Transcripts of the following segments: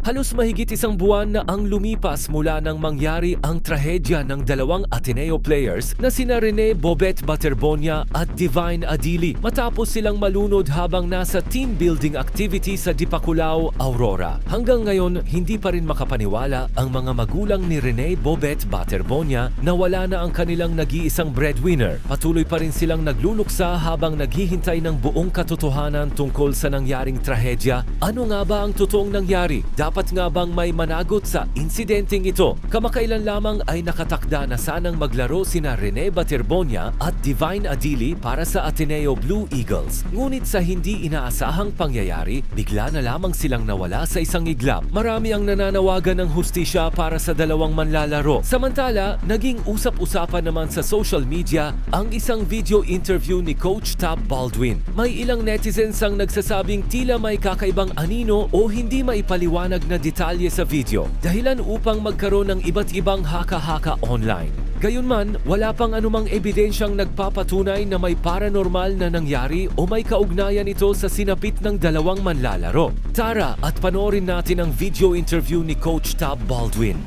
Halos mahigit isang buwan na ang lumipas mula nang mangyari ang trahedya ng dalawang Ateneo players na sina Rene Bobet Baterbonia at Divine Adili matapos silang malunod habang nasa team building activity sa Dipaculao, Aurora. Hanggang ngayon, hindi pa rin makapaniwala ang mga magulang ni Rene Bobet Baterbonia na wala na ang kanilang nag-iisang breadwinner. Patuloy pa rin silang nagluluksa habang naghihintay ng buong katotohanan tungkol sa nangyaring trahedya. Ano nga ba ang totoong nangyari? Dapat nga bang may managot sa insidenteng ito? Kamakailan lamang ay nakatakda na sanang maglaro sina Rene Baterbonia at Divine Adili para sa Ateneo Blue Eagles. Ngunit sa hindi inaasahang pangyayari, bigla na lamang silang nawala sa isang iglap. Marami ang nananawagan ng hustisya para sa dalawang manlalaro. Samantala, naging usap-usapan naman sa social media ang isang video interview ni Coach Tab Baldwin. May ilang netizens ang nagsasabing tila may kakaibang anino o hindi maipaliwanag na detalye sa video, dahilan upang magkaroon ng iba't ibang haka-haka online. Gayunman, wala pang anumang ebidensyang nagpapatunay na may paranormal na nangyari o may kaugnayan ito sa sinapit ng dalawang manlalaro. Tara at panoorin natin ang video interview ni Coach Tab Baldwin.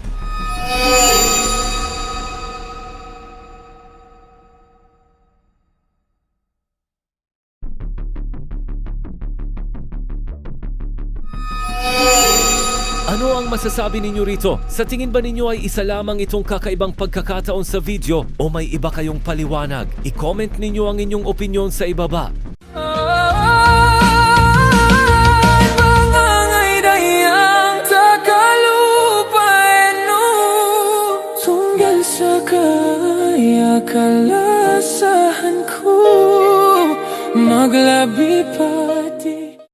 Ano ang masasabi ninyo rito? Sa tingin ba ninyo ay isa lamang itong kakaibang pagkakataon sa video o may iba kayong paliwanag? I-comment ninyo ang inyong opinyon sa ibaba.